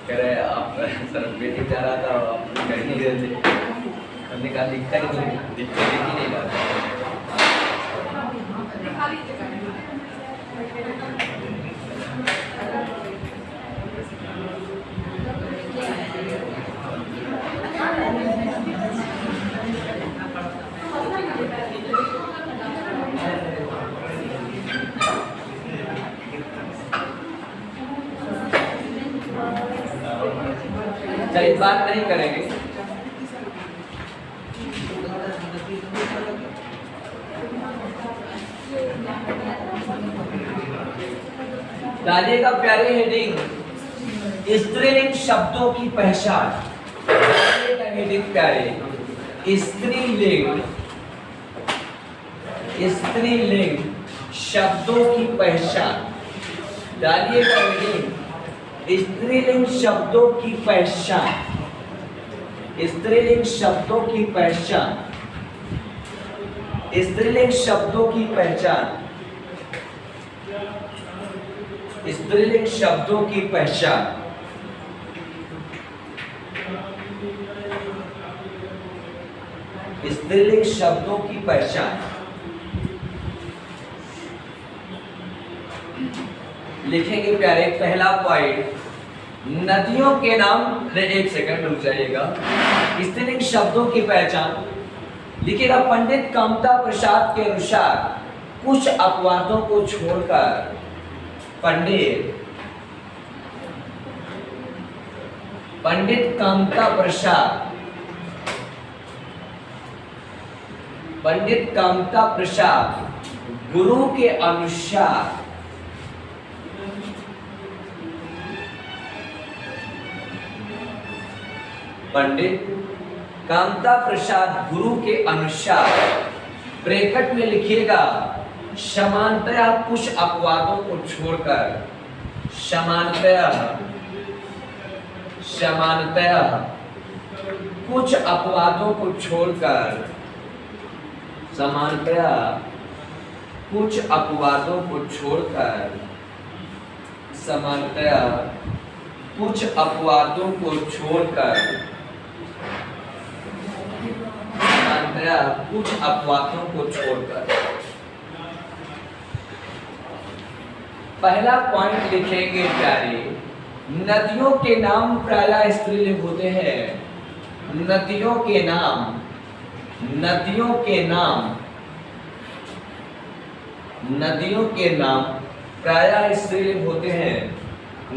कह रहे आप सर मीटिंग जा रहा था, आप कर नहीं रहे थे। हमने कहा दिखता ही नहीं, दिख ही नहीं रहा। चलिए बात नहीं करेंगे। डालिएगा प्यारे हेडिंग स्त्रीलिंग शब्दों की पहचान। डालिएगा हेडिंग प्यारे स्त्रीलिंग शब्दों की पहचान। डालिएगा हेडिंग स्त्रीलिंग शब्दों की पहचान। स्त्रीलिंग शब्दों की पहचान। स्त्रीलिंग शब्दों की पहचान। स्त्रीलिंग शब्दों की पहचान। स्त्रीलिंग शब्दों की पहचान। लिखेंगे प्यारे पहला पॉइंट नदियों के नाम। एक सेकंड रुक जाइएगा। स्त्रीलिंग शब्दों की पहचान लिखिएगा। पंडित कामता प्रसाद के अनुसार कुछ अपवादों को छोड़कर पंडित कामता प्रसाद गुरु के अनुसार पंडित कामता प्रसाद गुरु के अनुसार ब्रैकेट में लिखिएगा समानतया कुछ अपवादों को छोड़कर। समानतया कुछ अपवादों को छोड़कर। समानतया कुछ अपवादों को छोड़कर। समानतया कुछ अपवादों को छोड़कर। कुछ अपवादों को छोड़कर। पहला पॉइंट लिखेंगे प्यारे नदियों के नाम प्रायः स्त्रीलिंग होते हैं। नदियों के नाम प्रायः स्त्रीलिंग होते हैं।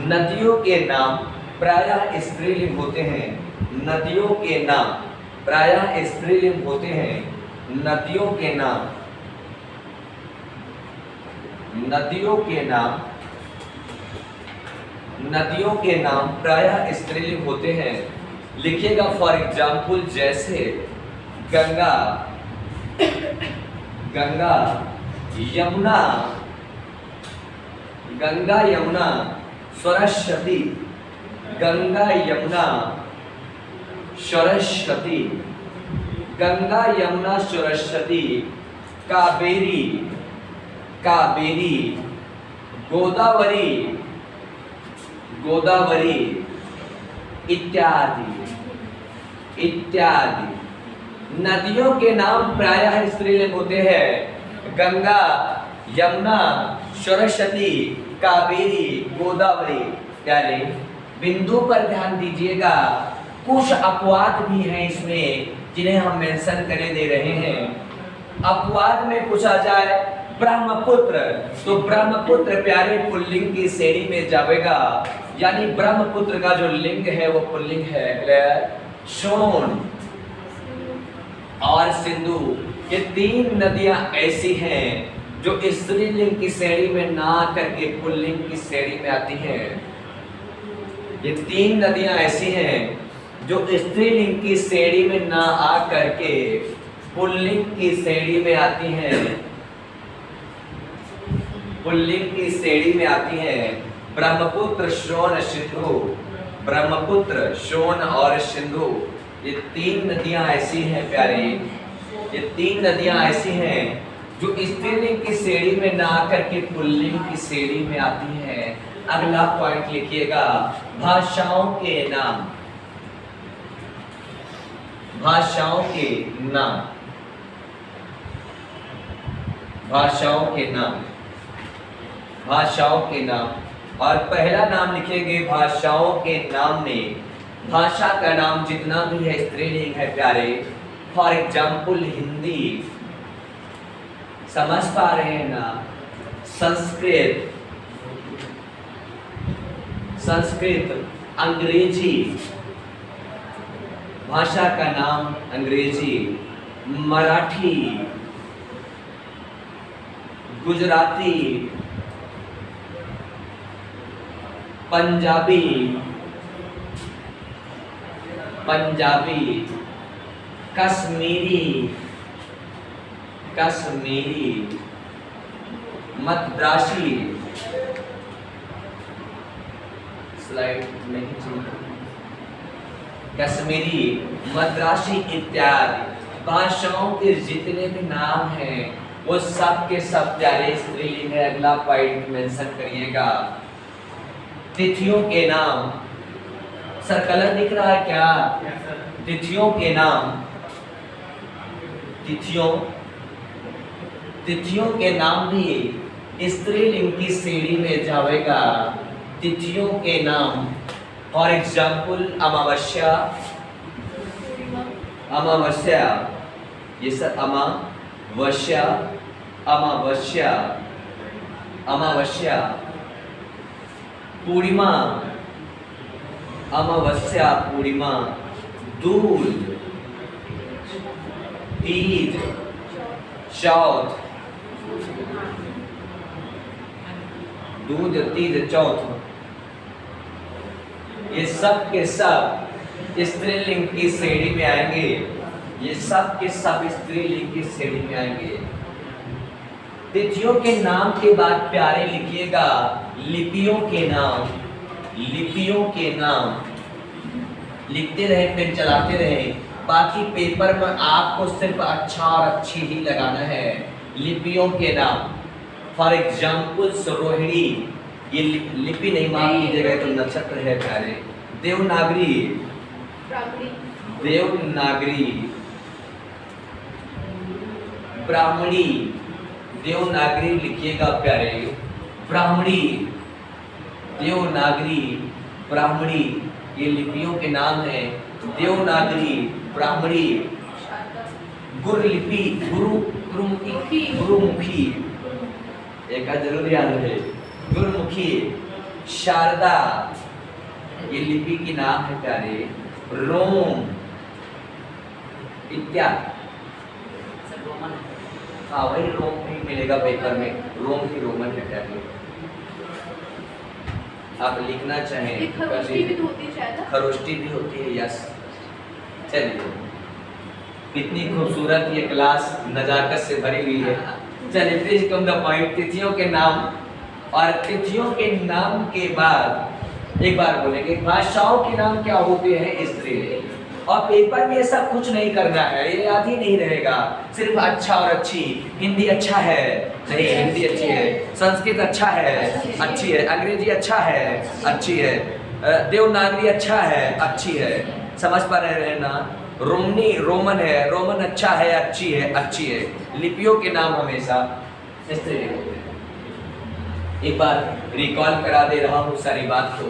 नदियों के नाम प्रायः स्त्रीलिंग होते हैं। नदियों के नाम प्रायः स्त्रीलिंग होते हैं। नदियों के नाम प्रायः स्त्रीलिंग होते हैं। लिखिएगा फॉर एग्जाम्पल जैसे गंगा यमुना सरस्वती। गंगा यमुना सरस्वती कावेरी गोदावरी इत्यादि। नदियों के नाम प्रायः स्त्रीलिंग होते हैं। गंगा यमुना सरस्वती कावेरी गोदावरी। प्यारे बिंदु पर ध्यान दीजिएगा। कुछ अपवाद भी हैं इसमें जिन्हें हम मेंशन करे दे रहे हैं। अपवाद में पूछा जाए ब्रह्मपुत्र तो ब्रह्मपुत्र प्यारे पुल्लिंग की श्रेणी में जाएगा। यानी ब्रह्मपुत्र का जो लिंग है वो पुल्लिंग है। क्लियर। सोन और सिंधु ये तीन नदियां ऐसी हैं जो स्त्रीलिंग की श्रेणी में ना करके पुल्लिंग की श्रेणी में आती हैं। ये तीन नदियां ऐसी हैं जो स्त्रीलिंग की श्रेणी में ना आ करके पुल्लिंग की श्रेणी में आती हैं। पुल्लिंग की श्रेणी में आती हैं। ब्रह्मपुत्र सोन सिंधु। ब्रह्मपुत्र सोन और सिंधु ये तीन नदियां ऐसी हैं प्यारे। ये तीन नदियां ऐसी हैं जो स्त्रीलिंग की श्रेणी में ना आकर के पुल्लिंग की श्रेणी में आती हैं। अगला पॉइंट लिखिएगा, भाषाओं के नाम। भाषाओं के नाम, भाषाओं के नाम, भाषाओं के नाम। और पहला नाम लिखेंगे भाषाओं के नाम में, भाषा का नाम जितना भी है स्त्रीलिंग है प्यारे। फॉर एग्जाम्पल हिंदी, समझ पा रहे हैं ना? संस्कृत, संस्कृत, अंग्रेजी, भाषा का नाम अंग्रेजी, मराठी, गुजराती, पंजाबी, पंजाबी, कश्मीरी, कश्मीरी, मद्रासी, स्लाइड नहीं चाहिए, कश्मीरी, मद्रासी इत्यादि भाषाओं के जितने भी नाम हैं वो सब के सब प्यारे स्त्रीलिंग है। अगला पॉइंट मेंशन करिएगा, तिथियों के नाम। सर कलर दिख रहा है क्या? तिथियों के नाम, तिथियों, तिथियों के नाम भी स्त्रीलिंग की श्रेणी में जाएगा। तिथियों के नाम, फॉर एग्जाम्पल अमावस्या, अमावस्या, ये सर अमावस्या, अमावस्या, अमावस्या, पूर्णिमा, अमावस्या, पूर्णिमा, दूज, तीज, चौथ, दूज, तीज, चौथ, ये सब के सब स्त्रीलिंग की श्रेणी में आएंगे। ये सब के सब स्त्रीलिंग की श्रेणी में आएंगे। तिथियों के नाम के बाद प्यारे लिखिएगा लिपियों के नाम। लिपियों के नाम लिखते रहे, पेन चलाते रहे। बाकी पेपर में आपको सिर्फ अच्छा और अच्छी ही लगाना है। लिपियों के नाम, फॉर एग्जाम्पल रोहिणी, ये लिपि नहीं माफ कीजिएगा तो नक्षत्र है प्यारे। देवनागरी, देवनागरी, ब्राह्मणी, देवनागरी लिखिएगा प्यारे। ब्राह्मणी, देवनागरी, ब्राह्मणी, ये लिपियों के नाम हैं। देवनागरी, ब्राह्मणी, गुरुलिपि, गुरुमुखी, गुरुमुखी, एक जरूर याद रहे, गुरुमुखी, शारदा, ये लिपि की नाम है प्यारे। रोम इत्यादि। हाँ वही रोम भी मिलेगा पेपर में, रोम की रोमन है प्यारे। आप लिखना चाहें खरोष्टी भी होती है शायद। खरोष्टी भी होती है, यस। चलिए, कितनी खूबसूरत ये क्लास नजाकत से भरी हुई है। चलिए प्लीज कम द पॉइंट। तिथियों के नाम, और तिथियों के नाम के बाद एक बार बोलेंगे भाषाओं के नाम क्या होते हैं स्त्रीलिंग। और पेपर में ये सब कुछ नहीं करना है, ये याद ही नहीं रहेगा। सिर्फ अच्छा और अच्छी, हिंदी अच्छा है, नहीं हिंदी अच्छी है, संस्कृत अच्छा है, अच्छी है, अंग्रेजी अच्छा है, अच्छी है, देवनागरी अच्छा है, अच्छी है। समझ पा रहे हैं ना? रोमनी, रोमन है, रोमन अच्छा है, अच्छी है, अच्छी है। लिपियों के नाम हमेशा स्त्रीलिंग होते हैं। एक बार रिकॉल करा दे रहा हूँ सारी बात को।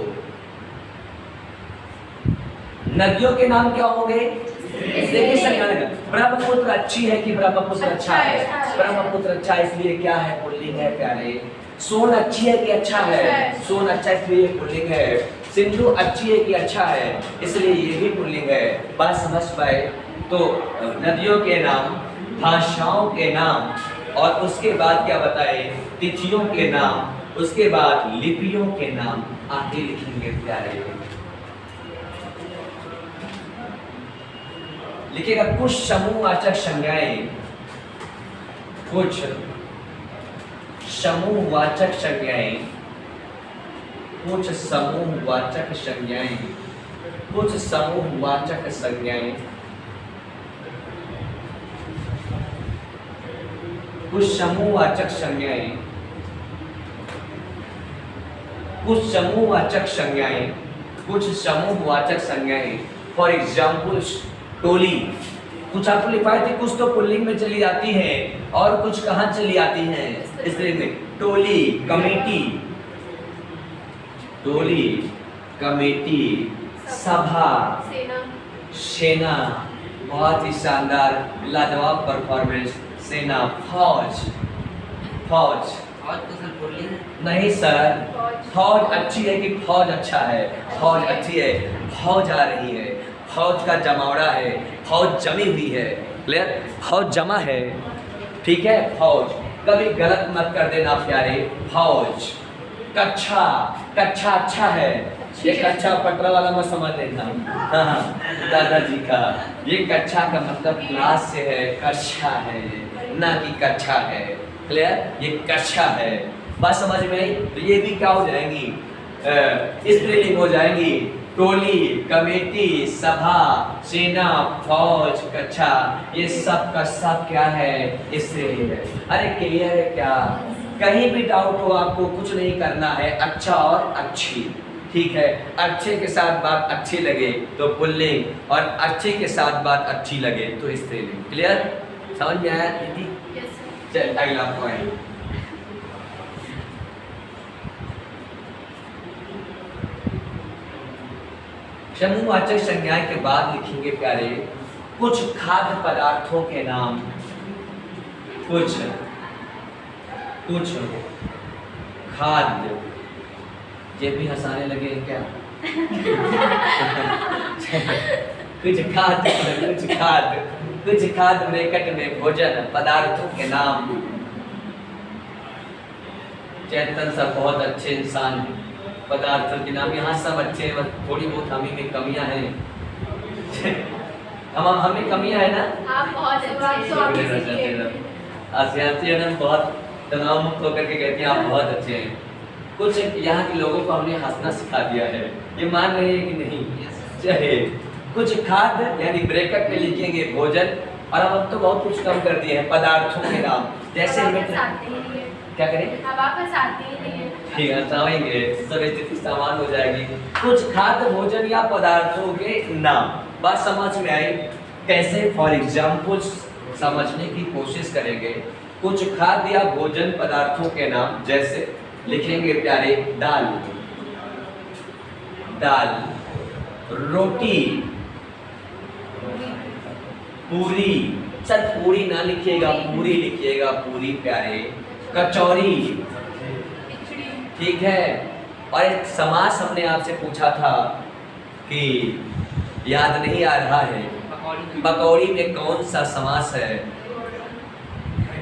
नदियों के नाम क्या होंगे? देखिए सर, ब्रह्मपुत्र अच्छी है कि ब्रह्मपुत्र अच्छा है? ब्रह्मपुत्र अच्छा इसलिए क्या है? पुल्लिंग है प्यारे। सोन अच्छी है कि अच्छा है? सोन अच्छा इसलिए पुल्लिंग है। सिंधु अच्छी है कि अच्छा है? इसलिए ये भी पुल्लिंग है। बात समझ पाए? तो नदियों के नाम, भाषाओं के नाम, और उसके बाद क्या बताए? तिथियों के नाम, उसके बाद लिपियों के नाम आगे लिखेंगे प्यारे। लिखिएगा कुछ समूहवाचक संज्ञाएं, कुछ समूहवाचक संज्ञाएं, कुछ समूहवाचक संज्ञाएं, कुछ समूहवाचक संज्ञाएं, कुछ समूहवाचक संज्ञाएं, कुछ समूहवाचक संज्ञाएं, कुछ समूहवाचक संज्ञाएं, फॉर एग्जाम्पल टोली, कुछ आपको लिखवाए थे, कुछ तो पुल्लिंग में चली जाती हैं और कुछ कहाँ चली आती हैं स्त्रीलिंग में। टोली, कमेटी, टोली, कमेटी, सभा, सेना, बहुत ही शानदार लाजवाब परफॉर्मेंस, सेना, फौज, फौज नहीं सर, फौज अच्छी है कि फौज अच्छा है, फौज अच्छी है, फौज आ रही है, फौज का जमावड़ा है, फौज जमी हुई है, क्लियर, फौज जमा है, ठीक है, फौज, कभी गलत मत कर देना प्यारे, फौज, कच्छा, कच्छा अच्छा है, ये कच्छा पटरा वाला मत समझ लेना, हाँ दादाजी का, ये कच्छा का मतलब क्लास से है, कक्षा है, ना कि कच्छा है, क्लियर, ये कक्षा है, बात समझ में आई। तो ये भी क्या हो जाएंगी, स्त्रीलिंग हो जाएंगी, टोली, कमेटी, सभा, सेना, फौज, कक्षा, ये सब का सब क्या है, स्त्रीलिंग है। अरे क्लियर है क्या, कहीं भी डाउट हो आपको कुछ नहीं करना है, अच्छा और अच्छी, ठीक है, अच्छे के साथ बात अच्छी लगे तो पुल्लिंग और अच्छे के साथ बात अच्छी लगे तो स्त्रीलिंग, क्लियर, समझ में आया दीदी? चल अगला पॉइंट, समूहवाचक संज्ञाएं के बाद लिखेंगे प्यारे, कुछ खाद्य पदार्थों के नाम, कुछ खाद्य, ये भी हंसाने लगे हैं क्या? कुछ खाद्य ब्रैकेट में भोजन पदार्थों के नाम। चेतन सब बहुत अच्छे इंसान हैं, पदार्थों के नाम यहाँ सब अच्छे हैं, बस थोड़ी बहुत हमें में कमियां हैं। हमें कमियां है ना, आप बहुत अच्छे हैं, आसियाती बहुत तनाव मुक्त होकर के कहती हैं आप बहुत अच्छे हैं। कुछ यहाँ के लोगों को हमने हंसना सिखा दिया है, ये मान रहे हैं कि नहीं? चाहे कुछ खाद्य यानी ब्रैकेट में लिखेंगे भोजन, और अब तो बहुत कुछ कम कर दिए हैं, पदार्थों के नाम, जैसे हमें क्या करें, अब आप हंसाते ही नहीं हैं। ठीक है, हंसाएंगे, सब स्थिति समान हो जाएगी। कुछ खाद्य भोजन या पदार्थों के नाम, बात समझ में आई? कैसे, फॉर एग्जाम्पल समझने की कोशिश करेंगे। कुछ खाद्य या भोजन पदार्थों के नाम, जैसे लिखेंगे प्यारे, दाल, दाल, रोटी, पूरी, सर पूरी ना लिखिएगा, पूरी लिखिएगा, पूरी प्यारे, कचौरी, ठीक है। और एक समास हमने आपसे पूछा था कि याद नहीं आ रहा है, पकौड़ी में कौन सा समास है?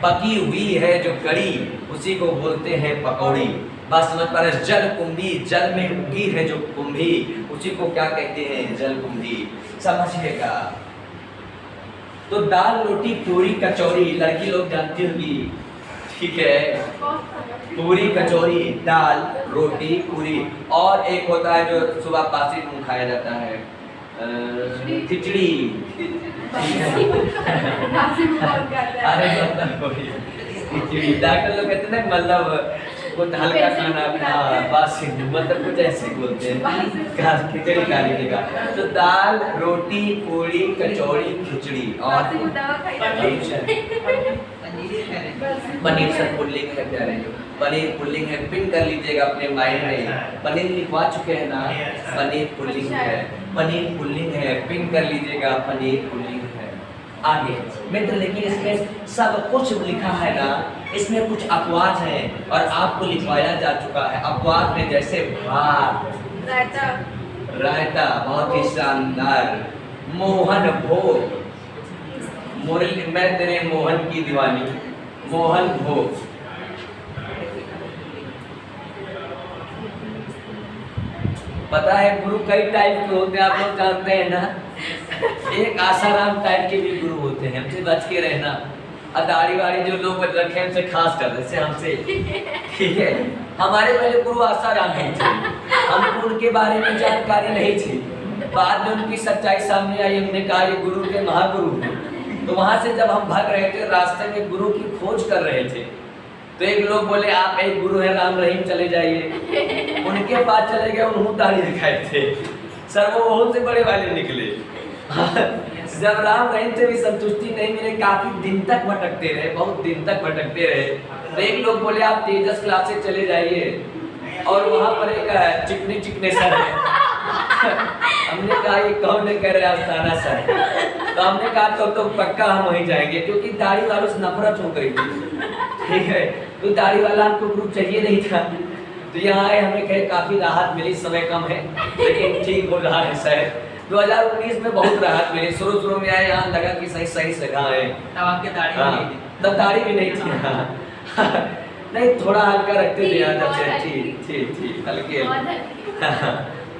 पकी हुई है जो कड़ी, उसी को बोलते हैं पकौड़ी। बस समझ पा रहे, जल कुंभी, जल में उगी है जो कुंभी, उसी को क्या कहते हैं, जल कुंभी, समझिएगा। तो दाल, रोटी, पूरी, कचौरी, लड़की लोग जानती होगी, ठीक है, पूरी, कचौरी, दाल, रोटी, पूरी, और एक होता है जो सुबह बासी मुंह खाया जाता है, खिचड़ी, अरे खिचड़ी, डॉक्टर लोग कहते हैं मतलब कुछ हल्का खाना, बासी, मतलब कुछ ऐसे बोलते हैं, खिचड़ी खा लीजिएगा। तो दाल, रोटी, पूरी, कचौड़ी, खिचड़ी, और पनीर, सर पुल्लिंग है प्यारे, पनीर पुल्लिंग है, पिन कर लीजिएगा अपने माइंड में, पनीर लिखवा चुके हैं ना, पनीर पुल्लिंग है, पनीर पुल्लिंग है, पिन कर लीजिएगा, पनीर पुल्लिंग है। आगे मित्र, लेकिन इसमें सब कुछ लिखा है ना, इसमें कुछ अपवाद है और आपको लिखवाया जा चुका है। अपवाद में जैसे भात, रायता, रायता, बहुत ही शानदार, मोहन भोग, मुरली, मैं तेरे मोहन की दीवानी, मोहन भोग, पता है गुरु कई टाइप के होते हैं, आप लोग जानते हैं ना, एक आसाराम टाइप के भी गुरु होते हैं, हमसे बच के रहना। दाढ़ी वाड़ी जो लोग रखे हैं उनसे खास कर, जैसे हमसे, ठीक है, हमारे पहले गुरु आसाराम नहीं थे, हमको उनके बारे में जानकारी नहीं थी, बाद में उनकी सच्चाई सामने आई, हमने कहा ये गुरु के महागुरु हैं। तो वहां से जब हम भाग रहे थे, रास्ते में गुरु की खोज कर रहे थे, तो एक लोग बोले आप एक गुरु है राम रहीम चले जाइए, उनके पास चले गए, उन्होंने दाढ़ी दिखाए थे सर, वो बहुत से बड़े वाले निकले। जब राम रहीम से भी संतुष्टि नहीं मिले, काफी दिन तक भटकते रहे, बहुत दिन तक भटकते रहे। तो एक लोग बोले आप तेजस क्लास से चले जाइए और वहाँ पर एक चिकने चिकने सर है। हमने कहा ये कौन है, कह रहे आस्थाना सर। तो हमने कहा तो पक्का हम वहीं जाएंगे, क्योंकि दाढ़ी वालों से नफरत हो गई थी, ठीक है। तो दाढ़ी वाला हमको ग्रुप चाहिए नहीं था। तो यहाँ आए, हमें कहे काफी राहत मिली, समय कम है लेकिन ठीक हो रहा है सर। 2019 में बहुत राहत मिली। शुरू में आए, यहाँ लगा कि सही जगह है। तब आपके दाढ़ी हाँ, नहीं थी। तब दाढ़ी भी नहीं थी। हाँ। नहीं, थोड़ा हल्का रखते थे यहाँ, तब से ठीक हल्के।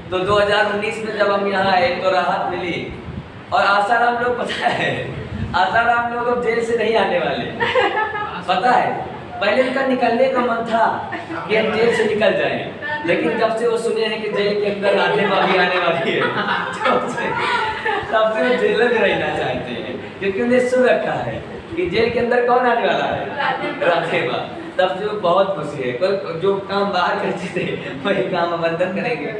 तो 2019 में जब हम यहाँ आए तो राहत मिली। और आसाराम लोग, पता है आसाराम लोग अब जेल से नहीं आने वाले, पता है। पहले उनका निकलने का मन था कि हम जेल से निकल जाएं, लेकिन जब से वो सुने हैं कि जेल के अंदर राधे माँ भी आने वाली है, तब से वो जेल में रहना चाहते हैं, क्योंकि उन्हें सुन रखा है कि जेल के अंदर कौन आने वाला है, राधे माँ। तब से वो बहुत खुशी है। कोई जो काम बाहर करते थे वही काम अबंधन करेंगे,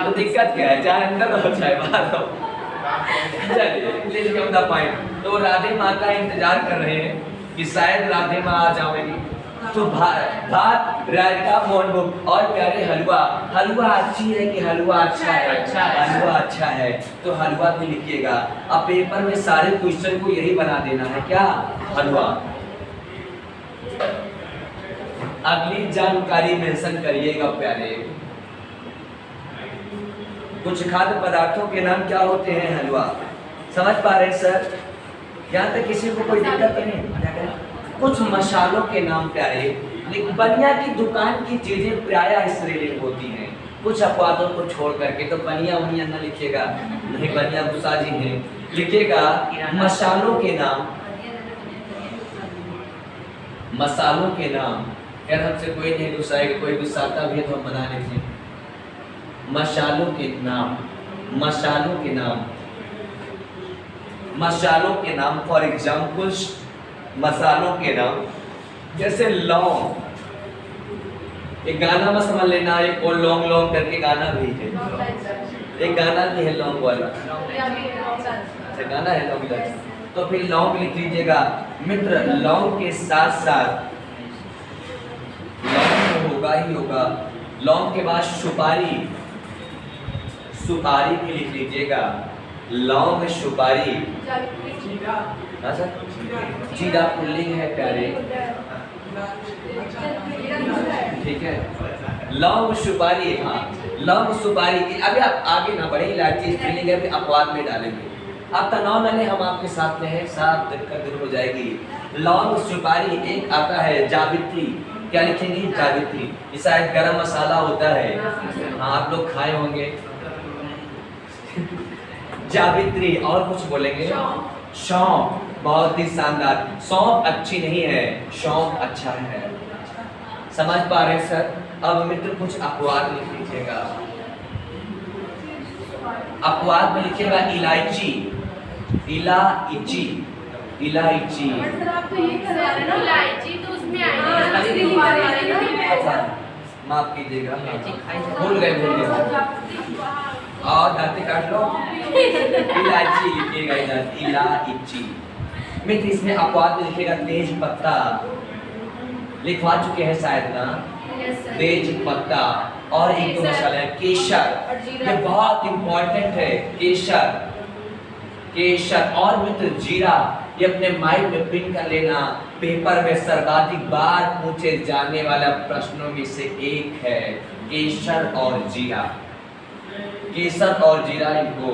तो दिक्कत क्या है, चाहे अंदर रहो चाहे बाहर रहो। चलिए, प्लीज कम द पॉइंट। तो राधे माँ का इंतजार कर रहे हैं कि शायद राधे माँ आ जाएगी। तो भात रायता मोहनभोग और प्यारे हलवा अच्छी है कि हलवा अच्छा है? हलवा अच्छा है, तो हलवा भी लिखिएगा। अब पेपर में सारे क्वेश्चन को यही बना देना है, क्या? हलवा। अगली जानकारी मेंशन करिएगा प्यारे। कुछ खाद्य पदार्थों के नाम क्या होते हैं? हलवा। समझ पा रहे हैं सर? यहाँ तक किसी को कोई दिक्कत नहीं? कुछ मसालों के नाम प्यारे। बनिया की दुकान की चीजें प्रायः स्त्रीलिंग होती हैं, कुछ अपवादों को छोड़ करके। तो बनिया वनिया न लिखिएगा, नहीं, बनिया गुस्सा जी हैं। लिखिएगा मसालों के नाम। मसालों के नाम। यार हमसे कोई नहीं गुस्साएगा, कोई गुस्साता भी है तो हम बना लेते हैं। मसालों के नाम, मसालों के नाम, मसालों के नाम। फॉर एग्जाम्पल्स, मसालों के नाम जैसे लौंग। एक गाना में समझ लेना, एक और लौंग लौंग करके गाना भी है, एक गाना भी है लौंग वाला, अच्छा गाना है लौंग वाला। तो फिर लौंग लिख लीजिएगा मित्र। लौंग के साथ साथ लौंग तो होगा ही होगा। लौंग के बाद सुपारी, सुपारी भी लिख लीजिएगा। लौंग सुपारी। अच्छा, जीरा पुल्लिंग है प्यारे, ठीक है। लौंग सुपारी, हाँ लौंग सुपारी की। अभी आप आगे ना बढ़े, इलायची स्त्रीलिंग है, अपवाद में डालेंगे। आप तनाव न लें, हम आपके साथ में हैं, साफ दिक्कत दूर हो जाएगी। लौंग सुपारी। एक आता है जावित्री। क्या लिखेंगे? जावित्री। ये शायद गरम मसाला होता है, हाँ आप लोग खाए होंगे। जावित्री। और कुछ बोलेंगे? सौंफ। बहुत ही शानदार। सौंफ अच्छी नहीं है, सौंफ अच्छा है। समझ पा रहे हैं सर? अब मित्र कुछ अपवाद लिख लीजिएगा। अपवाद में लिखिएगा इलायची, इलायची, इलायची। इलायची तो उसमें आएगी। माफ कीजिएगा, भूल गए। और दांते काट लो। इलायची लिखिएगा, इलायची। मित्र इसमें अपवाद में लिखिएगा तेज पत्ता। लिखवा चुके हैं शायद ना, तेज पत्ता। और एक दो मसाले हैं, केसर, ये बहुत इंपॉर्टेंट है, केसर, केसर। और मित्र जीरा, ये अपने माइंड में पिन कर लेना। पेपर में सर्वाधिक बार पूछे जाने वाला प्रश्नों में से एक है केसर और जीरा। केसर और जीरा, इनको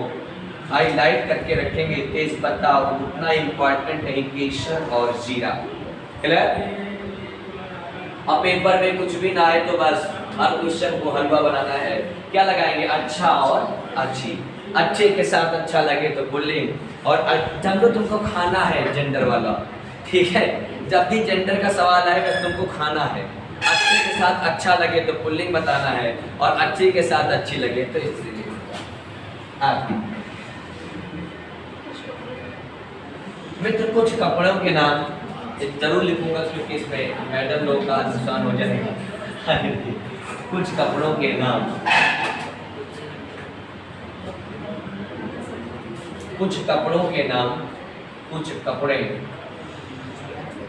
हाईलाइट करके रखेंगे। तेज पत्ता उतना इम्पोर्टेंट नहीं, केसर और जीरा। क्लियर? अब पेपर में कुछ भी ना आए तो बस हर क्वेश्चन को हलवा बनाना है। क्या लगाएंगे? अच्छा और अच्छी। अच्छे के साथ अच्छा लगे तो पुल्लिंग, और जब तुमको खाना है जेंडर वाला, ठीक है। जब भी जेंडर का सवाल आएगा तो तुमको खाना है। अच्छे के साथ अच्छा लगे तो पुल्लिंग बताना है, और अच्छे के साथ अच्छी लगे तो स्त्रीलिंग। मित्र कुछ कपड़ों के नाम। ये जरूर लिखूंगा क्योंकि इसमें मैडम लोग का नुकसान हो जाएगा। कुछ कपड़ों के नाम, कुछ कपड़ों के नाम, कुछ कपड़े,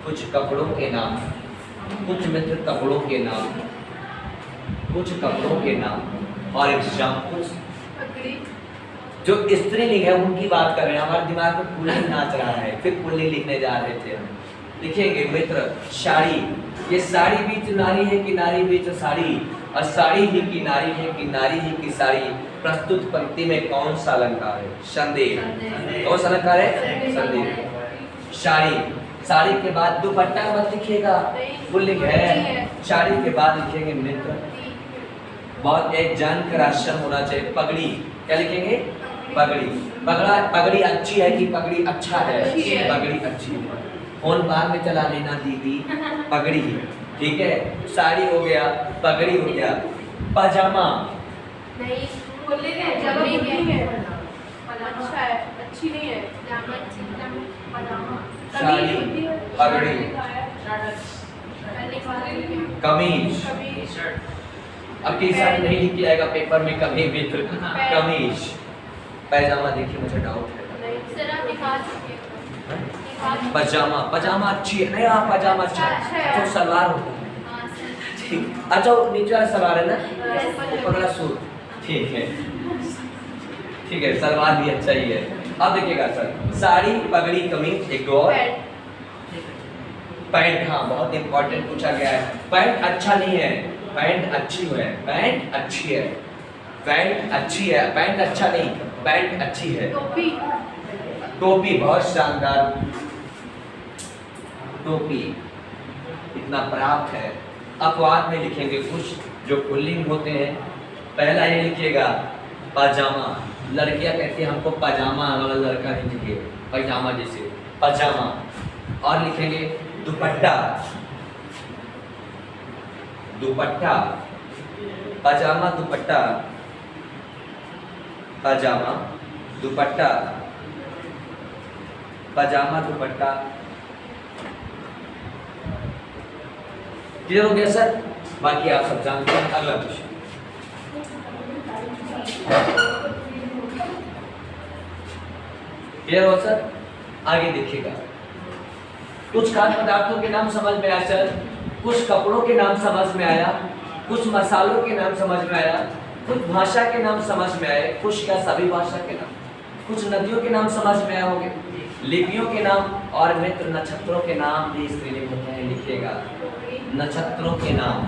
कुछ कपड़ों के नाम, कुछ मित्र कपड़ों के नाम, कुछ कपड़ों के नाम। और एग्जाम्पल्स पगड़ी, जो स्त्रीलिंग है उनकी बात कर रहे हैं। हमारे दिमाग में पुल्लिंग नाच रहा है, फिर पुल्लिंग लिखने जा रहे थे हम। लिखेंगे मित्र साड़ी, ये साड़ी बीच नारी है कि नारी बीच साड़ी, और साड़ी ही की नारी है कि नारी ही की साड़ी। प्रस्तुत पंक्ति में कौन सा अलंकार है? संदेह। कौन सा अलंकार है? संदेह। साड़ी, साड़ी के बाद दुपट्टा मत लिखिएगा, पुल्लिंग है। साड़ी के बाद लिखेंगे मित्र। बहुत एक जानकर आश्रम होना चाहिए। पगड़ी, क्या लिखेंगे? पगड़ी। पगड़ी अच्छी है कि पगड़ी अच्छा है? पगड़ी अच्छी है। फोन बाद में चला लेना दीदी, पगड़ी, ठीक है। साड़ी हो गया, पगड़ी हो गया। पजामा, नहीं बोले थे जब नहीं है, अच्छा है, अच्छी नहीं है, पजामा, साड़ी, पगड़ी, कमीज। अब टी शर्ट नहीं लिख के आएगा पेपर में कभी भी, कमीज। पैजामा देखिए, मुझे डाउट है। पजामा, पजामा अच्छी है। नहीं हाँ, पजामा अच्छा है। तो सलवार होता है, ठीक। अच्छा वो नीचे वाला सलवार है ना, ऊपर वाला सूट, ठीक है, ठीक है। सलवार भी अच्छा ही है। अब देखिएगा सर, साड़ी, पगड़ी, कमीज, एक और पैंट। हाँ बहुत इंपॉर्टेंट पूछा गया है। पैंट अच्छा नहीं है, पैंट अच्छी है। पैंट अच्छी है, पैंट अच्छी है। पैंट अच्छा नहीं, पैंट अच्छी है। टोपी, टोपी बहुत शानदार। टोपी इतना प्राप्त है। अपवाद में लिखेंगे कुछ जो पुल्लिंग होते हैं। पहला ये लिखिएगा पजामा। लड़कियां कहती हैं हमको पजामा, वाला लड़का नहीं लिखिए पजामा जैसे, पजामा। और लिखेंगे दुपट्टा, दुपट्टा, पजामा, दुपट्टा, पजामा, दुपट्टा, पजामा, दुपट्टा। क्लियर हो गया सर? बाकी आप सब जानते हैं। अगला क्वेश्चन, क्लियर हो सर? आगे देखिएगा। कुछ खाद्य पदार्थों के नाम समझ में आया सर, कुछ कपड़ों के नाम समझ में आया, कुछ मसालों के नाम समझ में आया, कुछ भाषा के नाम समझ में आए, कुछ या सभी भाषा के नाम, कुछ नदियों के नाम समझ में आए होंगे, लिपियों के नाम। और मित्र नक्षत्रों के नाम भी स्त्रीलिंग होते हैं, लिखिएगा नक्षत्रों के नाम,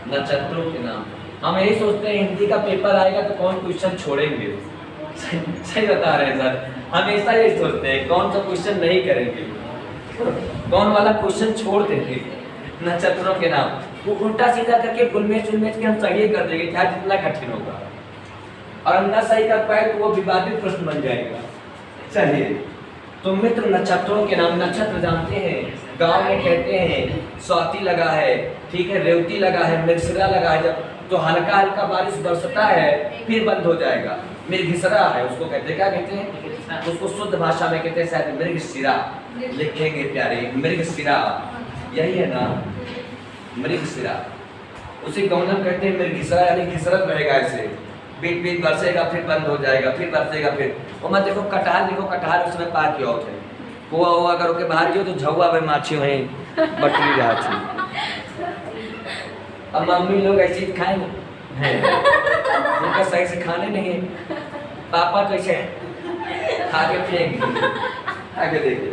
नक्षत्रों के नाम। हम यही सोचते हैं हिंदी का पेपर आएगा तो कौन क्वेश्चन छोड़ेंगे। सही बता रहे हैं सर, हमेशा यही सोचते हैं कौन सा क्वेश्चन नहीं करेंगे, कौन वाला क्वेश्चन छोड़ देंगे। नक्षत्रों के नाम वो उल्टा सीधा करके गुलमेच उलमेच के हम सही कर देंगे, क्या जितना कठिन होगा। और हम ना सही कर पाए तो वो विवादित प्रश्न बन जाएगा। चलिए, तो मित्र नक्षत्रों के नाम। नक्षत्र जानते हैं, गांव में कहते हैं स्वाति लगा है, ठीक है, रेवती लगा है, मृगशिरा लगा है। जब तो हल्का हल्का बारिश बरसता है फिर बंद हो जाएगा। मृगशिरा है उसको कहते हैं, क्या कहते हैं उसको? शुद्ध भाषा में कहते हैं शायद मृगशिरा। लिखेंगे प्यारे, मृगशिरा, यही है ना, मृगशिरा। उसे गौनम कहते हैं मृगशिरा, यानी घिसरत रहेगा ऐसे, बीच बीच बरसेगा फिर बंद हो जाएगा, फिर बरसेगा फिर। और मैं देखो कटहल, देखो कटहल उसमें पार किया होता है, कुआ हुआ करो के बाहर क्यों तो झुआ में माछी वहीं बटरी रहा थी। अब मम्मी लोग ऐसी खाएंगे उनका सही से खाने नहीं है, पापा कैसे खा के फेंक आगे देखिए।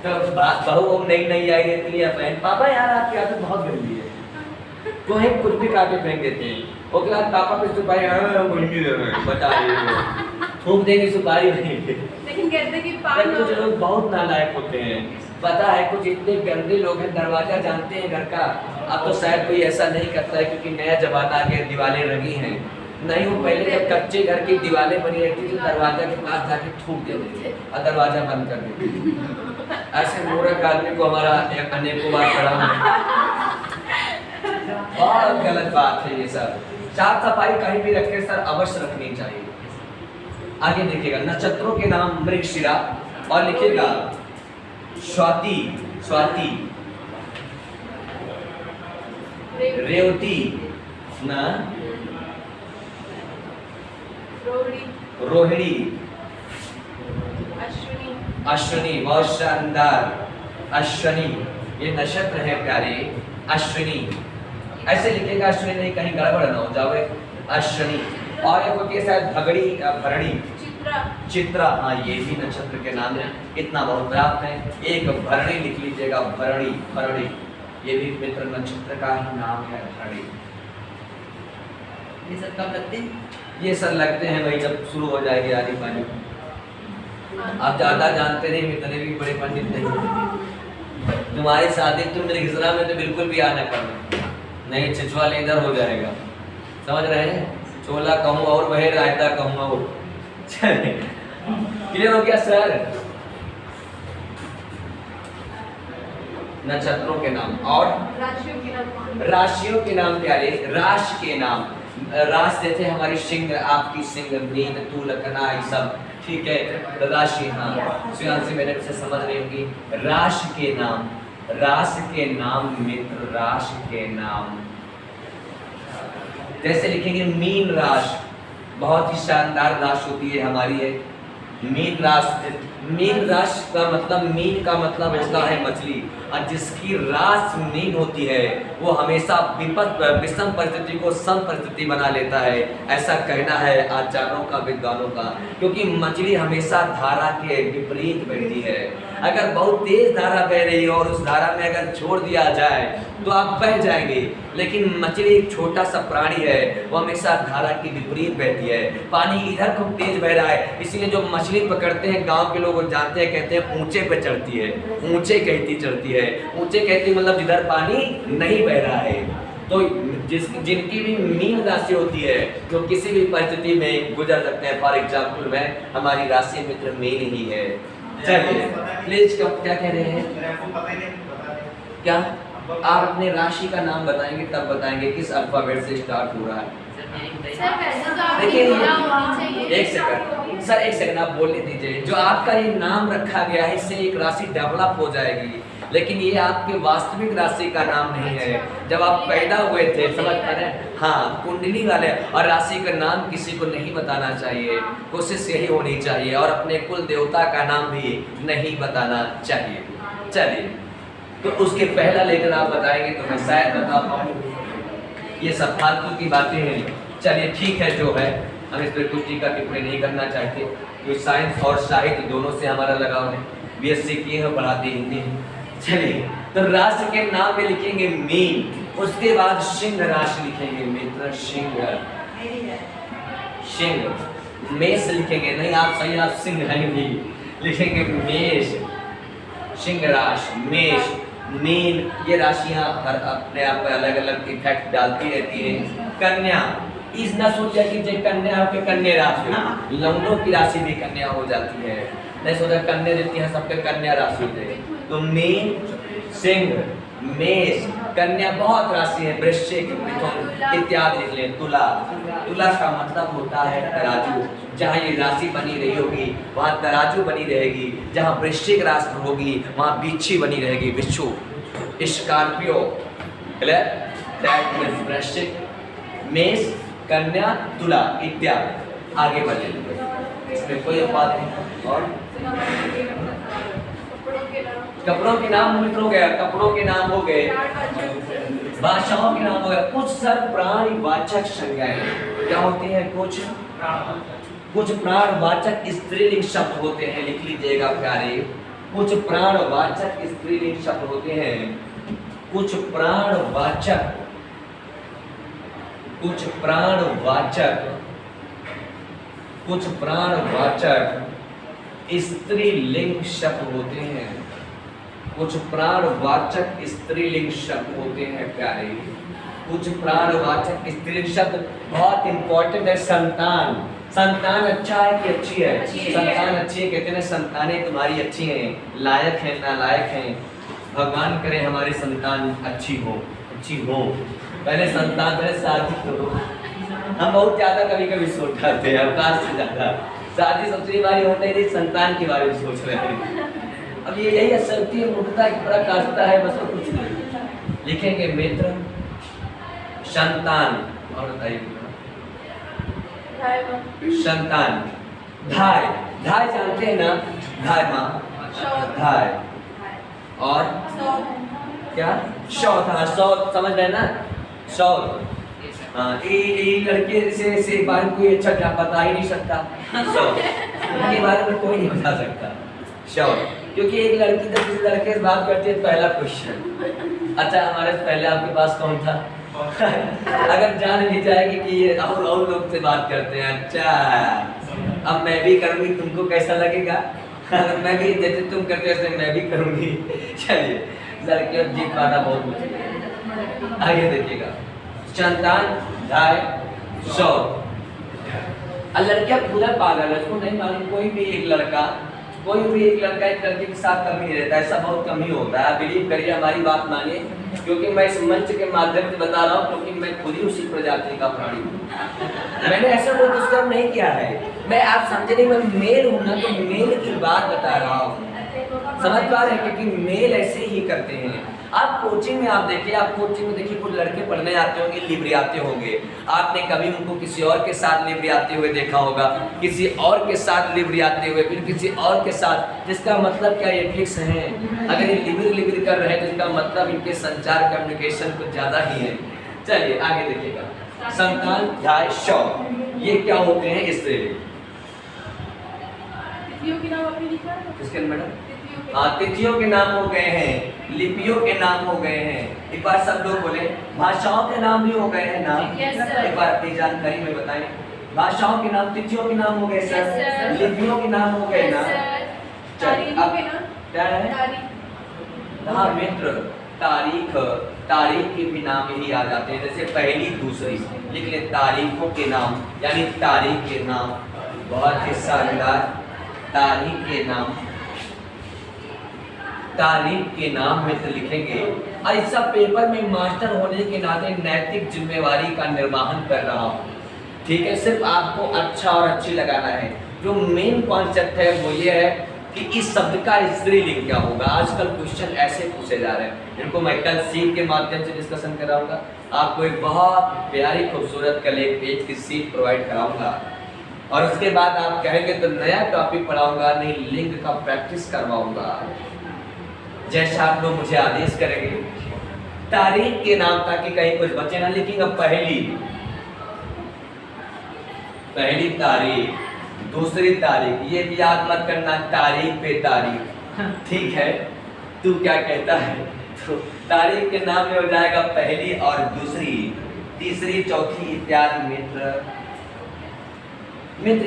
तो बहू नई नई आई रहती है बहन, पापा यार आपकी आदत बहुत गंदी है, तो हम कुछ भी खा के फेंक देते हैं। उसके बाद पापा पे सुपारी बता रही है, थूक देंगे सुपारी नहीं। लेकिन कहते कि कुछ लोग बहुत नालायक होते हैं, पता है कुछ इतने गंदे लोग हैं, दरवाजा जानते हैं घर का। अब तो शायद कोई ऐसा नहीं करता है क्योंकि नया जमाना आ गया, दीवारें रंगी हैं। नहीं, वो पहले जब कच्चे घर की दीवारें बनी रहती थी दरवाजा के पास जाके थूक देते थे और दरवाजा बंद कर देते। ऐसे मूर्ख आदमी को हमारा अनेकों बार पड़ा है। बहुत गलत बात है ये सर। साफ सफाई कहीं भी रखे सर अवश्य रखनी चाहिए। आगे देखिएगा नक्षत्रों के नाम मृगशिरा, और लिखिएगा स्वाति, स्वाति, रेवती ना, रोहिणी, रोहिणी, अश्विनी, अश्विनी, बहुत शानदार, अश्विनी, ये नक्षत्र है प्यारे, अश्विनी, ऐसे लिखेगा अश्विनी, नहीं कहीं गड़बड़ ना हो जावे, अश्विनी। और एक होती है शायद भगड़ी या भरणी, चित्रा, चित्रा, हाँ ये भी नक्षत्र के नाम है, इतना बहुत पर्याप्त है। एक भरणी लिख लीजिएगा, भरणी, भरणी, ये भी मित्र नक्षत्र का ही नाम है, भरणी। ये सब कब लगते हैं? ये सब लगते हैं भाई जब शुरू हो जाएगी आदि पानी। आप ज्यादा जानते नहीं, इतने भी बड़े पंडित नहीं। तुम्हारी शादी तुम मेरे घिसरा में तो बिल्कुल भी आना करना नहीं, छिछुआ लेदर हो जाएगा, समझ रहे हैं? छोला कहूँ और वही रायता कहूँ और। चलिए क्लियर हो गया सर? नक्षत्रों के नाम और राशियों के नाम, राशियों के नाम प्यारे, राशि के नाम। राशि जैसे हमारी सिंह, आपकी सिंह, मीन, तूल, कना, ये सब ठीक है। तो राशि, हाँ सुयांशी मैंने से समझ रही होगी। राशि के नाम, राशि के नाम मित्र, राशि के नाम जैसे लिखेंगे मीन राशि, बहुत ही शानदार राशि होती है हमारी है मीन राशि। मीन राशि का मतलब, मीन का मतलब होता है मछली, और जिसकी राशि मीन होती है वो हमेशा विषम परिस्थिति को सम परिस्थिति बना लेता है, ऐसा कहना है आचार्यों का, विद्वानों का। क्योंकि मछली हमेशा धारा के विपरीत बहती है। अगर बहुत तेज धारा बह रही है और उस धारा में अगर छोड़ दिया जाए तो आप बह जाएंगे, लेकिन मछली एक छोटा सा प्राणी है, वो हमेशा धारा के विपरीत बहती है। पानी इधर खूब तेज बह रहा है, इसीलिए जो मछली पकड़ते हैं गांव के लोग जानते हैं, कहते हैं ऊंचे पे चढ़ती है, ऊंचे कहती चढ़ती है। ऊंचे कहती मतलब जिधर पानी नहीं बह रहा है। तो जिनकी भी मीन राशि होती है जो किसी भी परिस्थिति में गुजर सकते हैं। फॉर एग्जाम्पल में हमारी राशि मित्र मीन ही है। चलिए प्लीज, क्या कह रहे हैं? क्या आप अपने राशि का नाम बताएंगे तब बताएंगे किस अल्फाबेट से स्टार्ट हो रहा है। सर वैसे तो आपकी देखिए बोला होनी चाहिए। एक सेकंड सर, एक सेकंड आप बोलने दीजिए। जो आपका ये नाम रखा गया है इससे एक राशि डेवलप हो जाएगी, लेकिन ये आपके वास्तविक राशि का नाम नहीं है। जब आप पैदा हुए थे, समझ पा रहे हैं? हाँ, कुंडली वाले। और राशि का नाम किसी को नहीं बताना चाहिए, कोशिश यही होनी चाहिए। और अपने कुल देवता का नाम भी नहीं बताना चाहिए। चलिए, तो उसके पहला लेटर आप बताएंगे तो मैं शायद बता पाऊँ। ये सब फालतू की बातें हैं। चलिए ठीक है, जो है हम इस पर कुछ टीका टिप्पणी नहीं करना चाहते, क्योंकि साइंस और साहित्य दोनों से हमारा लगाव है। बीएससी किए हैं, पढ़ाते हिंदी हैं। चलिए, तो राशि के नाम में लिखेंगे मीन, उसके बाद सिंह राशि लिखेंगे मित्र, सिंह। सिंह, मेष लिखेंगे नहीं, आप सही, आप सिंह हैं भी, लिखेंगे मेष, सिंह राशि, मेष, मीन। ये राशियां हर अपने आप में अलग अलग इफेक्ट डालती रहती हैं। कन्या, इस न सोचा कि जो कन्या आपके कन्या राशि, लग्नों की राशि भी कन्या हो जाती है, नहीं सोचा कन्या देती है सबके कन्या राशि होते हैं। तो मीन, सिंह, मेष, कन्या बहुत राशि है, वृश्चिक, मिथुन इत्यादि लिख लें। तुला, तुला का मतलब होता है तराजू। जहाँ ये राशि बनी रही होगी वहाँ तराजू बनी रहेगी, जहाँ वृश्चिक राशि होगी वहाँ बिच्छी बनी रहेगी, बिच्छू। स्कॉर्पियो, वृश्चिक, मेष, कन्या, तुला इत्यादि। आगे बढ़े, इसमें कोई बात नहीं। और कपड़ों के नाम मित्रों गया, कपड़ों के नाम हो गए, भाषाओं के नाम हो गए। कुछ सर प्राणवाचक संज्ञाएं क्या होती हैं? कुछ प्राणवाचक स्त्रीलिंग शब्द होते हैं, लिख लीजिएगा प्यारे। कुछ प्राणवाचक स्त्रीलिंग शब्द होते हैं, कुछ प्राणवाचक स्त्रीलिंग शब्द होते हैं, कुछ प्राणवाचक स्त्रीलिंग शब्द होते हैं प्यारे। कुछ प्राणवाचक स्त्रीलिंग शब्द बहुत इंपॉर्टेंट है। संतान, संतान अच्छा है कि अच्छी है? संतान अच्छी है, कहते हैं संतानें तुम्हारी अच्छी हैं, लायक हैं, नालायक हैं। भगवान करे हमारी संतान अच्छी हो। पहले संतान, पहले शादी करो। हम बहुत ज़्यादा कभी कभी सोच जाते हैं, अवकाश से ज़्यादा शादी सबसे बारी होता है, संतान के बारे में सोच रहे हैं। अब ये यही असरती है, मूर्खता की पराकाष्ठा है, बस और कुछ नहीं। लिखेंगे मित्र, संतान, और बताइए संतान, धाय, धाय जानते हैं ना, धाय माँ, धाय, और क्या शौत, हाँ शौत समझ रहे ना, शौत, हाँ ये लड़के से बारे में कोई अच्छा क्या बता ही नहीं सकता, शौत के बारे में कोई नहीं बता सकता, शौत, क्योंकि एक लड़की जब किसी लड़के से बात करती है, पहला क्वेश्चन, अच्छा हमारे से पहले आपके पास कौन था? अगर जान भी जाएगी कि ये और लोग से बात करते हैं, अच्छा अब मैं भी करूँगी, तुमको कैसा लगेगा? अगर मैं भी जैसे तुम करते हो वैसे मैं भी करूँगी। चलिए लड़कियों जीत पाना बहुत मुश्किल। आगे देखिएगा, संतान, धाय, शौत। लड़कियां पूरा पागल है, उसको नहीं मालूम कोई भी एक लड़का एक लड़के के साथ कभी नहीं रहता, ऐसा बहुत कम ही होता है। आप बिलीव करिए, हमारी बात मानिए, क्योंकि मैं इस मंच के माध्यम से बता रहा हूँ, क्योंकि मैं खुद ही उसी प्रजाति का प्राणी हूँ। मैंने ऐसा कोई दुष्कर्म नहीं किया है, मैं आप समझे नहीं, मैं मेल हूँ ना, तो मेल की बात बता रहा हूँ, समझ पा रहे हैं? क्योंकि मेल ऐसे ही करते हैं। आप कोचिंग में आप देखिए, कुछ लड़के पढ़ने आते होंगे, लिबरियाते होंगे, आपने कभी उनको किसी और के साथ लिबरियाते हुए देखा होगा, किसी और के साथ लिबरियाते हुए, फिर किसी और के साथ, जिसका मतलब क्या ये फिक्स है? अगर ये लिबिर कर रहे हैं तो इसका मतलब इनके संचार कम्युनिकेशन कुछ ज़्यादा ही है। चलिए आगे देखिएगा, संतान, धाय, शौत, ये क्या होते हैं? स्त्रीलिंग। किसके मैडम? हाँ, तिथियों के नाम हो गए हैं, लिपियों के नाम हो गए हैं, एक बार सब लोग बोले, भाषाओं के नाम भी हो गए हैं ना, एक बार अपनी जानकारी में बताएं, भाषाओं के नाम, तिथियों के नाम हो गए सर, लिपियों के नाम हो गए ना, क्या है? हाँ मित्र, तारीख के भी नाम यही आ जाते हैं, जैसे पहली दूसरी लिख ले, तारीखों के नाम, यानी तारीख के नाम, बहुत ही शानदार, तारीख के नाम मित्र लिखेंगे। ऐसा पेपर में मास्टर होने के नाते नैतिक जिम्मेवारी का निर्वहन कर रहा हूँ, ठीक है? सिर्फ आपको अच्छा और अच्छी लगाना है। जो मेन कॉन्सेप्ट है वो ये है कि इस शब्द का स्त्रीलिंग क्या होगा। आजकल क्वेश्चन ऐसे पूछे जा रहे हैं, इनको मैं कल सीट के माध्यम से डिस्कशन कराऊंगा, आपको एक बहुत प्यारी खूबसूरत कल एक पेज की सीट प्रोवाइड कराऊंगा, और उसके बाद आप कहेंगे तो नया टॉपिक पढ़ाऊंगा, नहीं लिंग का प्रैक्टिस करवाऊंगा, जैसा आप लोग मुझे आदेश करेंगे। तारीख के नाम, ताकि कहीं कुछ बचे ना, लिखेंगे पहली तारीख, दूसरी तारीख, ये भी याद मत करना, तारीख पे तारीख, ठीक है? तू क्या कहता है? तो तारीख के नाम में हो जाएगा पहली और दूसरी, तीसरी, चौथी इत्यादि मित्र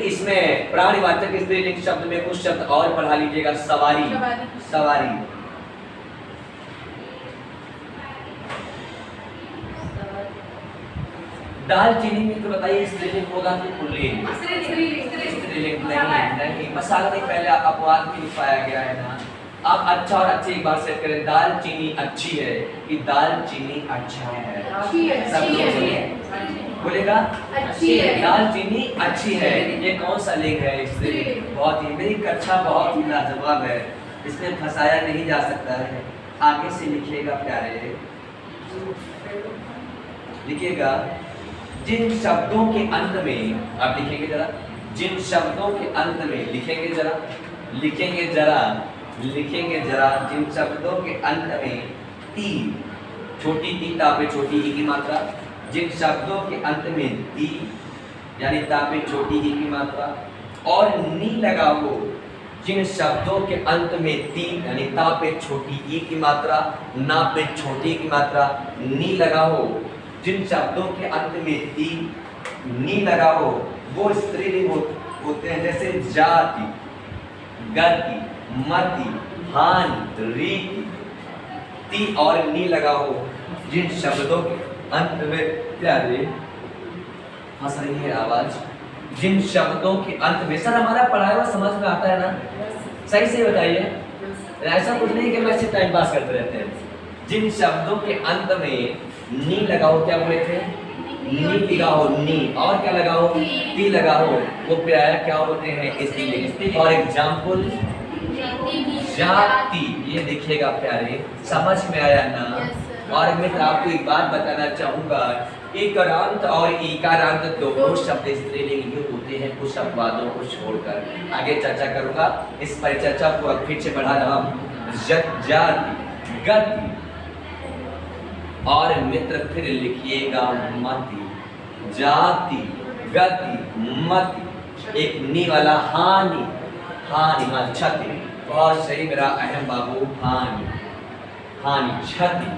इसमें प्राणीवाचक स्त्रीलिंग शब्द में कुछ शब्द और पढ़ा लीजिएगा, सवारी, दालचीनी मित्र बताइए स्त्रीलिंग होगा कि पुल्लिंग? स्त्रीलिंग नहीं, मसाला नहीं, पहले अपवाद भी नहीं पाया गया है ना। आप अच्छा और अच्छी एक बार सेट करें, दालचीनी अच्छी है कि दालचीनी अच्छा है? सब लोग बोलेगा अच्छी है, दालचीनी अच्छी है। ये कौन सा लिंग है? स्त्रीलिंग। बहुत ही, मेरी कक्षा बहुत ही लाजवाब है, इसमें फंसाया नहीं जा सकता है। आगे से लिखिएगा प्यारे, लिखिएगा जिन शब्दों के अंत में, आप लिखेंगे जरा, जिन शब्दों के अंत में, लिखेंगे जरा, जिन शब्दों के अंत में ती, छोटी ती, तापे छोटी ई की मात्रा, जिन शब्दों के अंत में ती यानी तापे छोटी ई की मात्रा और नी लगा हो, जिन शब्दों के अंत में ती यानी तापे छोटी ई की मात्रा, ना पे छोटी की मात्रा, नी लगा हो, जिन शब्दों के अंत में ती, नी लगा हो, वो स्त्रीलिंग होते हैं। जैसे जाति, गति, मति, हान, रीति, ती और नी लगा हो, जिन शब्दों के अंत में, प्यारे हंस रही है आवाज, जिन शब्दों के अंत में, सर हमारा पढ़ाया हुआ समझ में आता है ना? सही से बताइए, ऐसा कुछ नहीं कि मैं सिर्फ टाइम पास करते रहते हैं। जिन शब्दों के अंत में नी लगाओ, क्या बोले थे? नी लगाओ, नी, और क्या लगाओ? ती लगाओ, वो प्यारा क्या होते हैं? स्त्रीलिंग। फॉर एग्जाम्पल जाति, ये देखिएगा प्यारे, समझ में आया ना। Yes, sir. और मित्र आपको एक बात बताना चाहूंगा, इकारांत और इकारांत दोनों शब्द स्त्रीलिंग ही होते हैं कुछ अपवादों को छोड़कर। आगे चर्चा करूंगा, इस परिचर्चा को अब फिर से बढ़ा रहा हूं। जाति, गति, और मित्र फिर लिखिएगा मति, जाति, गति, मति, एक नी वाला हानि, हानि हाँ क्षति, बहुत सही मेरा अहम बाबू, हानि, हानि, क्षति।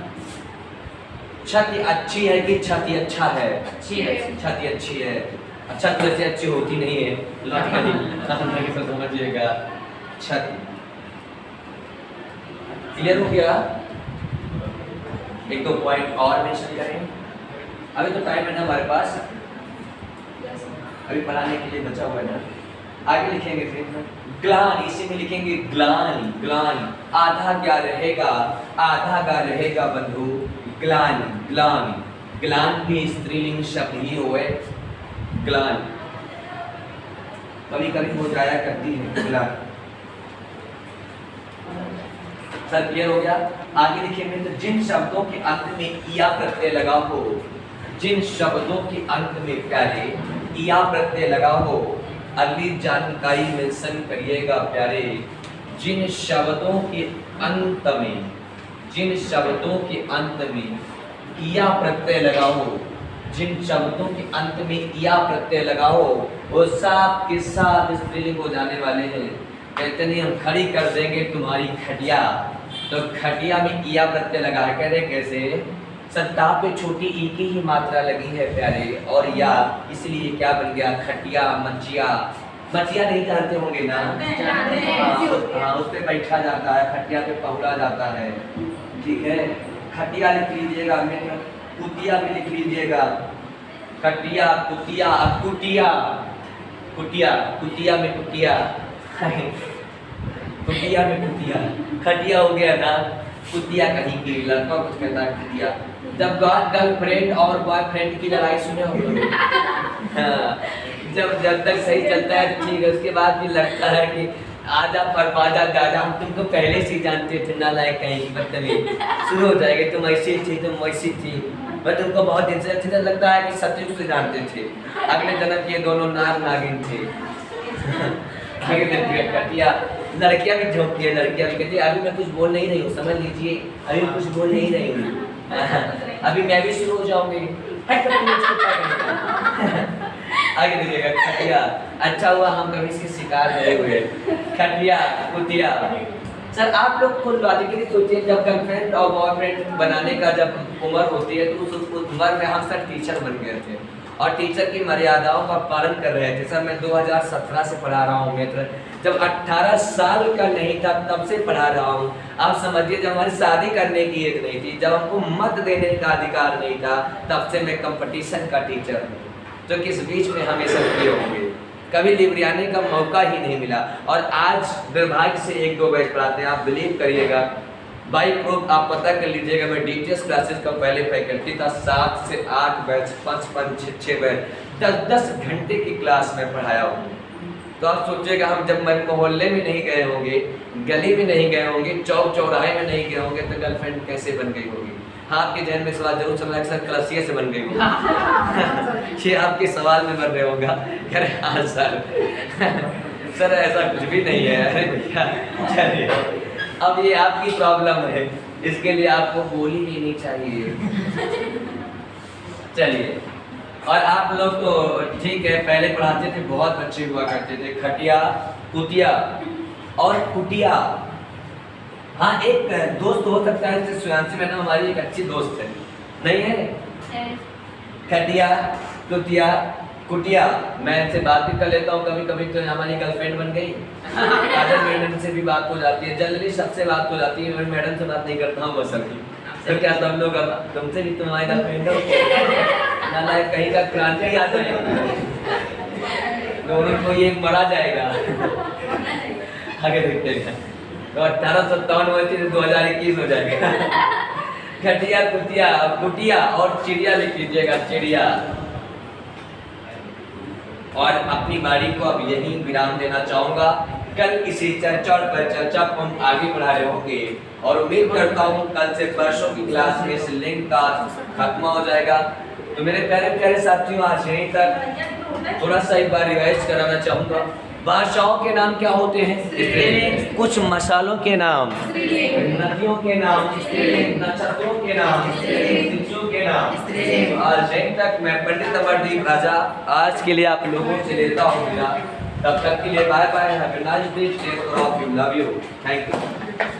क्षति अच्छी है कि क्षति अच्छा है? अच्छी है। क्षति अच्छी है। अच्छा तो वैसे अच्छी होती नहीं है, लॉजिकली तो समझिएगा। क्षति क्लियर हो गया? एक दो पॉइंट और मेंशन करें, अभी तो टाइम है ना हमारे पास, अभी पढ़ाने के लिए बचा हुआ है ना। आगे लिखेंगे फिर ग्लानि, इसी में लिखेंगे ग्लानि, ग्लानि, आधा क्या रहेगा? आधा क्या रहेगा बंधु? ग्लानि, ग्लानि, ग्लान भी स्त्रीलिंग शब्द ही हुए, ग्लान कभी कभी हो जाया करती है ग्लान। सर क्लियर हो गया? आगे लिखेंगे तो जिन शब्दों के अंत में इया प्रत्यय लगा हो, जिन शब्दों के अंत में प्यारे इया प्रत्यय लगा हो, अगली जानकारी मेंशन करिएगा प्यारे। जिन शब्दों के अंत में, जिन शब्दों के अंत में इया प्रत्यय लगा हो, जिन शब्दों के अंत में इया प्रत्यय लगा हो, वो साफ के साथ स्त्रीलिंग हो जाने वाले हैं। कहते नहीं हम खड़ी कर देंगे तुम्हारी खटिया, तो खटिया में इया प्रत्यय लगा है। कह रहे कैसे? सत्ता पे छोटी ई की ही मात्रा लगी है प्यारे, और या इसलिए क्या बन गया? खटिया, मचिया। मचिया नहीं जानते होंगे ना? हाँ, उस पे बैठा जाता है, खटिया पे पहुड़ा जाता है, ठीक है। खटिया लिख लीजिएगा, मित्र कुतिया भी लिख लीजिएगा। खटिया, कुतिया, कुटिया, कुटिया, कुतिया में कुटिया कुटिया में कुतिया, खटिया हो गया ना, कुतिया कहीं की, लड़का कुछ कहता है कुतिया। जब गर्लफ्रेंड और बॉयफ्रेंड की लड़ाई सुने होंगे, हाँ, जब तक सही चलता है ठीक है, उसके बाद भी लगता है कि आजा परवाजा दादा, हम तुमको पहले से जानते थे, नालायक कहीं की बदतमीज, शुरू हो जाएगी तुम ऐसी थी, तुम वैसी थी, मैं तुमको बहुत दिन से अच्छे से लगता है कि सत्युग से जानते थे, अगले जन्म के दोनों नाग नागिन थे। कटिया, लड़कियां भी झोंकती है, लड़कियां भी कहती है अभी मैं कुछ बोल नहीं रही हूँ, समझ लीजिए अभी कुछ बोल नहीं रही हूँ, अभी मैं भी शुरू हो जाऊंगी। आगे दीजिएगा खटिया, अच्छा हुआ हम कभी इसके शिकार नहीं हुए। खटिया, कुतिया। सर आप लोग खुद लॉजिकली सोचिए, जब गर्लफ्रेंड और बॉयफ्रेंड बनाने का जब उम्र होती है तो उस उम्र में हम सर टीचर बन गए थे और टीचर की मर्यादाओं का पालन कर रहे थे। सर मैं 2017 से पढ़ा रहा हूँ मित्र, जब 18 साल का नहीं था तब से पढ़ा रहा हूँ। आप समझिए जब हमारी शादी करने की एज नहीं थी, जब हमको मत देने का अधिकार नहीं था, तब से मैं कंपटीशन का टीचर हूँ। तो किस बीच में हम ये सब किए होंगे, कभी लिबरियाने का मौका ही नहीं मिला। और आज दुर्भाग्य से 1-2 बैच पढ़ाते हैं, आप बिलीव करिएगा बाई प्रूफ आप पता कर लीजिएगा, मैं डीटीएस क्लासेस का पहले फैकल्टी था, 7 से 8 बैच, 5-5, 6 बैच, 10-10 घंटे की क्लास में पढ़ाया हूँ। तो आप सोचिएगा हम जब मोहल्ले में नहीं गए होंगे, गली में नहीं गए होंगे, चौक चौराहे में नहीं गए होंगे, तो गर्लफ्रेंड कैसे बन गई होगी? हाँ, आपके जहन में सवाल जरूर चल रहा है सर क्लासिया से बन गई होगी। ये आपके सवाल में बन रहे होगा, अरे हाँ सर सर ऐसा कुछ भी नहीं है। अरे भैया चलिए, अब ये आपकी प्रॉब्लम है, इसके लिए आपको गोली लेनी चाहिए। चलिए, और आप लोग तो ठीक है पहले पढ़ाते थे, बहुत बच्चे हुआ करते थे। खटिया, कुतिया और कुटिया। हाँ, एक दोस्त हो सकता है जैसे सुयांशी मैडम हमारी एक अच्छी दोस्त है, नहीं है? खटिया, कुतिया, कुटिया, मैं इनसे बात भी कर लेता हूँ कभी कभी, तो हमारी गर्लफ्रेंड बन गई। काजल मैडम से भी बात हो जाती है, जनरली सबसे बात हो जाती है, मैं मैडम से बात नहीं करता हूँ बस अभी। तो क्या सब लोग तुमसे भी तुम्हारी गर्लफ्रेंड हो? नालायक कहीं का क्रांति आ जाए, दोनों को ये मरा जाएगा। आगे देखते हैं, तो 1857 में थी, 2021 हो जाएगा। खटिया, कुतिया, कुटिया और चिड़िया लिख लीजिएगा, चिड़िया। और अपनी बारी को अब यही विराम देना चाहूँगा। कल इसी चर्चा और परिचर्चा को हम आगे बढ़ा रहे होंगे और उम्मीद करता हूँ कल से परसों की क्लास में इस लिंक का खत्म हो जाएगा। तो मेरे प्यारे प्यारे साथियों, आज यहीं तक थोड़ा सा एक बार रिवाइज कराना चाहूँगा। भाषाओं के नाम क्या होते हैं? कुछ मसालों के नाम, नदियों के नाम, नक्षत्रों के नाम, तिथियों के नाम। तो आज यहीं तक मैं पंडित अमरदीप राजा आज के लिए आप लोगों से लेता हूँ विदा। तब तक के लिए bye bye, have a nice day, take care of you, love you, thank you.